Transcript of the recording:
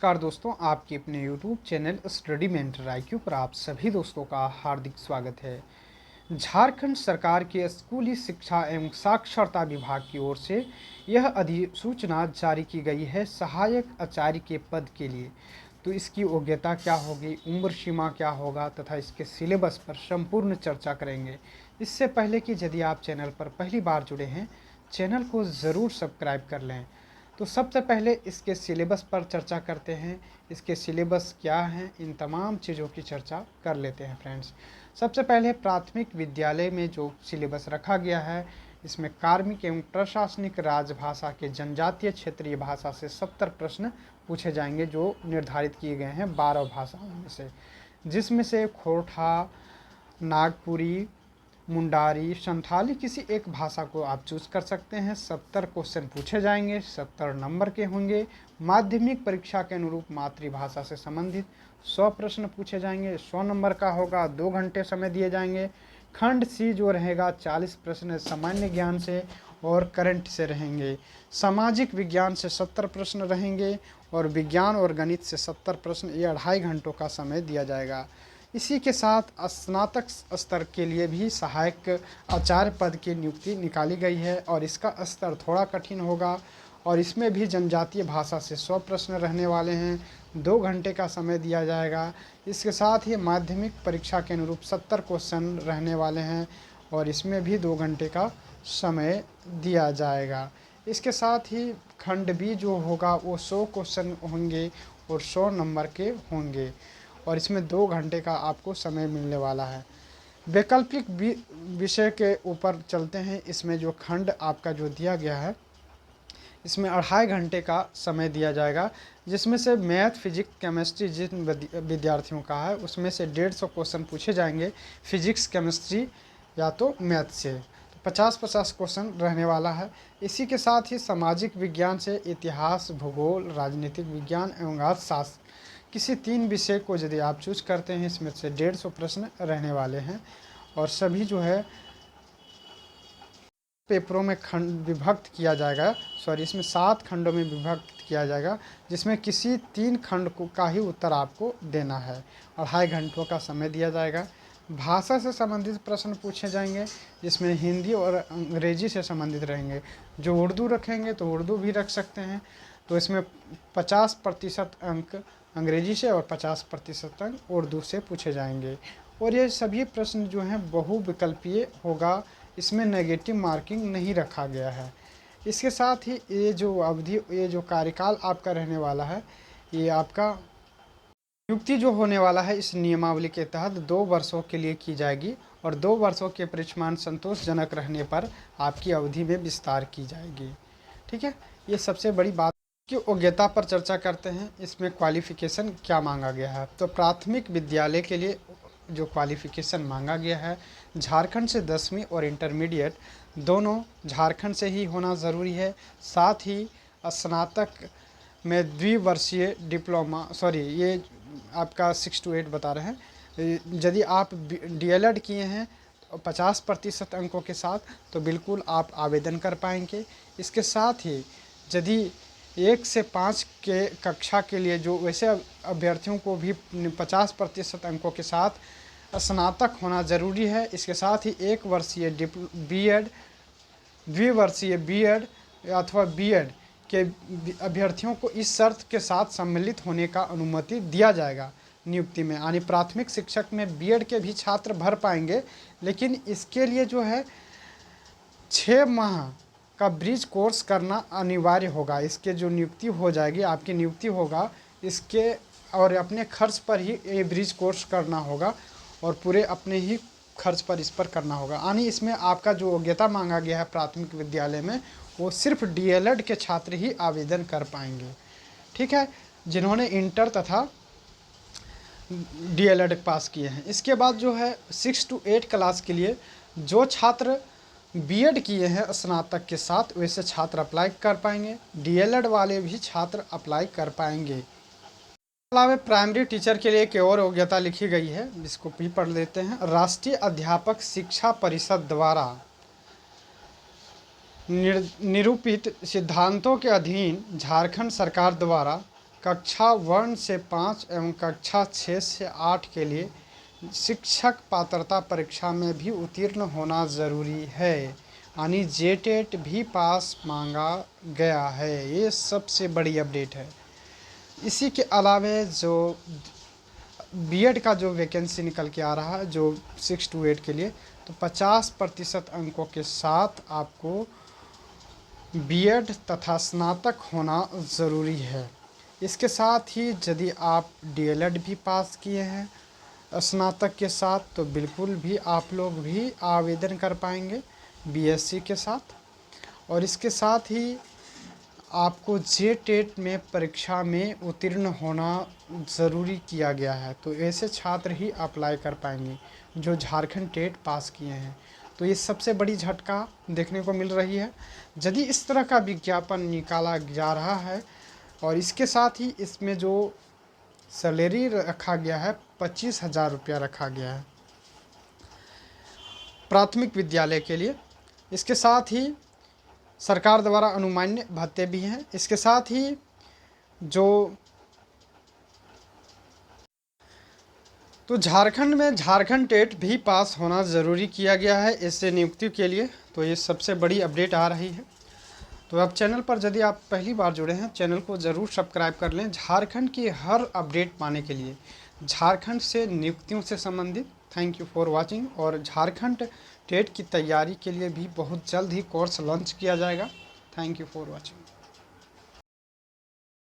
नमस्कार दोस्तों, आपके अपने YouTube channel study mentor IQ पर आप सभी दोस्तों का हार्दिक स्वागत है। झारखंड सरकार के स्कूली शिक्षा एवं साक्षरता विभाग की ओर से यह अधिसूचना जारी की गई है सहायक आचार्य के पद के लिए। तो इसकी योग्यता क्या होगी, उम्र सीमा क्या होगा तथा इसके सिलेबस पर संपूर्ण चर्चा करेंगे। इससे पहले कि यदि आप चैनल पर पहली बार जुड़े हैं, चैनल को ज़रूर सब्सक्राइब कर लें। तो सबसे पहले इसके सिलेबस पर चर्चा करते हैं। इसके सिलेबस क्या हैं, इन तमाम चीज़ों की चर्चा कर लेते हैं फ्रेंड्स। सबसे पहले प्राथमिक विद्यालय में जो सिलेबस रखा गया है, इसमें कार्मिक एवं प्रशासनिक राजभाषा के जनजातीय क्षेत्रीय भाषा से 70 प्रश्न पूछे जाएंगे, जो निर्धारित किए गए हैं 12 भाषाओं में से, जिसमें से खोरठा, नागपुरी, मुंडारी, संथाली किसी एक भाषा को आप चूज़ कर सकते हैं। 70 क्वेश्चन पूछे जाएंगे, 70 नंबर के होंगे। माध्यमिक परीक्षा के अनुरूप मातृभाषा से संबंधित 100 प्रश्न पूछे जाएंगे, 100 नंबर का होगा। 2 घंटे समय दिए जाएंगे। खंड सी जो रहेगा 40 प्रश्न सामान्य ज्ञान से और करंट से रहेंगे। सामाजिक विज्ञान से 70 प्रश्न रहेंगे और विज्ञान और गणित से 70 प्रश्न। ये 2.5 घंटों का समय दिया जाएगा। इसी के साथ स्नातक स्तर के लिए भी सहायक आचार्य पद की नियुक्ति निकाली गई है और इसका स्तर थोड़ा कठिन होगा और इसमें भी जनजातीय भाषा से 100 प्रश्न रहने वाले हैं। 2 घंटे का समय दिया जाएगा। इसके साथ ही माध्यमिक परीक्षा के अनुरूप 70 क्वेश्चन रहने वाले हैं और इसमें भी 2 घंटे का समय दिया जाएगा। इसके साथ ही खंड बी जो होगा वो 100 क्वेश्चन होंगे और 100 नंबर के होंगे और इसमें 2 घंटे का आपको समय मिलने वाला है। वैकल्पिक विषय के ऊपर चलते हैं। इसमें जो खंड आपका जो दिया गया है, इसमें 2.5 घंटे का समय दिया जाएगा, जिसमें से मैथ, फिजिक्स, केमिस्ट्री जिन विद्यार्थियों का है उसमें से 150 क्वेश्चन पूछे जाएंगे फिजिक्स, केमिस्ट्री या तो मैथ से। तो 50-50 क्वेश्चन रहने वाला है। इसी के साथ ही सामाजिक विज्ञान से इतिहास, भूगोल, राजनीतिक विज्ञान एवं अर्थशास्त्र किसी 3 विषय को यदि आप चूज करते हैं, इसमें से 150 प्रश्न रहने वाले हैं और सभी जो है पेपरों में खंड विभक्त किया जाएगा। इसमें 7 खंडों में विभक्त किया जाएगा, जिसमें किसी 3 खंड को का ही उत्तर आपको देना है। 2.5 घंटों का समय दिया जाएगा। भाषा से संबंधित प्रश्न पूछे जाएंगे, जिसमें हिंदी और अंग्रेजी से संबंधित रहेंगे। जो उर्दू रखेंगे तो उर्दू भी रख सकते हैं। तो इसमें 50% अंक अंग्रेजी से और 50% अंक उर्दू से पूछे जाएंगे और ये सभी प्रश्न जो हैं बहुविकल्पीय होगा। इसमें नेगेटिव मार्किंग नहीं रखा गया है। इसके साथ ही ये जो अवधि, ये जो कार्यकाल आपका रहने वाला है, ये आपका नियुक्ति जो होने वाला है इस नियमावली के तहत 2 वर्षों के लिए की जाएगी और 2 वर्षों के परिश्रम संतोषजनक रहने पर आपकी अवधि में विस्तार की जाएगी। ठीक है, ये सबसे बड़ी बात की योग्यता पर चर्चा करते हैं। इसमें क्वालिफ़िकेशन क्या मांगा गया है। तो प्राथमिक विद्यालय के लिए जो क्वालिफ़िकेशन मांगा गया है, झारखंड से 10वीं और इंटरमीडिएट दोनों झारखंड से ही होना ज़रूरी है। साथ ही स्नातक में द्विवर्षीय डिप्लोमा, ये आपका 6 to 8 बता रहे हैं। यदि आप DLED किए हैं 50% अंकों के साथ, तो बिल्कुल आप आवेदन कर पाएंगे। इसके साथ ही यदि 1 से 5 के कक्षा के लिए जो वैसे अभ्यर्थियों को भी 50% अंकों के साथ स्नातक होना ज़रूरी है। इसके साथ ही 1 वर्षीय BEd, द्विवर्षीय BEd अथवा BEd के अभ्यर्थियों को इस शर्त के साथ सम्मिलित होने का अनुमति दिया जाएगा नियुक्ति में। यानी प्राथमिक शिक्षक में BEd के भी छात्र भर पाएंगे, लेकिन इसके लिए जो है 6 माह का ब्रिज कोर्स करना अनिवार्य होगा। इसके जो नियुक्ति हो जाएगी, आपकी नियुक्ति होगा इसके, और अपने खर्च पर ही ये ब्रिज कोर्स करना होगा और पूरे अपने ही खर्च पर इस पर करना होगा। यानी इसमें आपका जो योग्यता मांगा गया है प्राथमिक विद्यालय में, वो सिर्फ DLED के छात्र ही आवेदन कर पाएंगे। ठीक है, जिन्होंने इंटर तथा DLED पास किए हैं। इसके बाद जो है 6 to 8 क्लास के लिए जो छात्र BEd किए हैं स्नातक के साथ, वैसे छात्र अप्लाई कर पाएंगे। DLED वाले भी छात्र अप्लाई कर पाएंगे। अलावा प्राइमरी टीचर के लिए एक और योग्यता लिखी गई है, जिसको भी पढ़ लेते हैं। राष्ट्रीय अध्यापक शिक्षा परिषद द्वारा निरूपित सिद्धांतों के अधीन झारखंड सरकार द्वारा कक्षा 1 से 5 एवं कक्षा 6 से 8 के लिए शिक्षक पात्रता परीक्षा में भी उत्तीर्ण होना ज़रूरी है, यानी जेटेट भी पास मांगा गया है। ये सबसे बड़ी अपडेट है। इसी के अलावा जो बीएड का जो वैकेंसी निकल के आ रहा है, जो 6 to 8 के लिए, तो 50% अंकों के साथ आपको बीएड तथा स्नातक होना ज़रूरी है। इसके साथ ही यदि आप डीएलएड भी पास किए हैं स्नातक के साथ, तो बिल्कुल भी आप लोग भी आवेदन कर पाएंगे बीएससी के साथ। और इसके साथ ही आपको जेटेट में परीक्षा में उत्तीर्ण होना ज़रूरी किया गया है, तो ऐसे छात्र ही अप्लाई कर पाएंगे जो झारखंड टेट पास किए हैं। तो ये सबसे बड़ी झटका देखने को मिल रही है यदि इस तरह का विज्ञापन निकाला जा रहा है। और इसके साथ ही इसमें जो सैलरी रखा गया है 25,000 रुपया रखा गया है प्राथमिक विद्यालय के लिए। इसके साथ ही सरकार द्वारा अनुमान्य भत्ते भी हैं। इसके साथ ही तो झारखंड में झारखंड टेट भी पास होना ज़रूरी किया गया है इससे नियुक्ति के लिए। तो ये सबसे बड़ी अपडेट आ रही है। तो अब चैनल पर यदि आप पहली बार जुड़े हैं, चैनल को ज़रूर सब्सक्राइब कर लें झारखंड की हर अपडेट पाने के लिए, झारखंड से नियुक्तियों से संबंधित। Thank you for watching. और झारखंड टेट की तैयारी के लिए भी बहुत जल्द ही कोर्स लॉन्च किया जाएगा। Thank you for watching.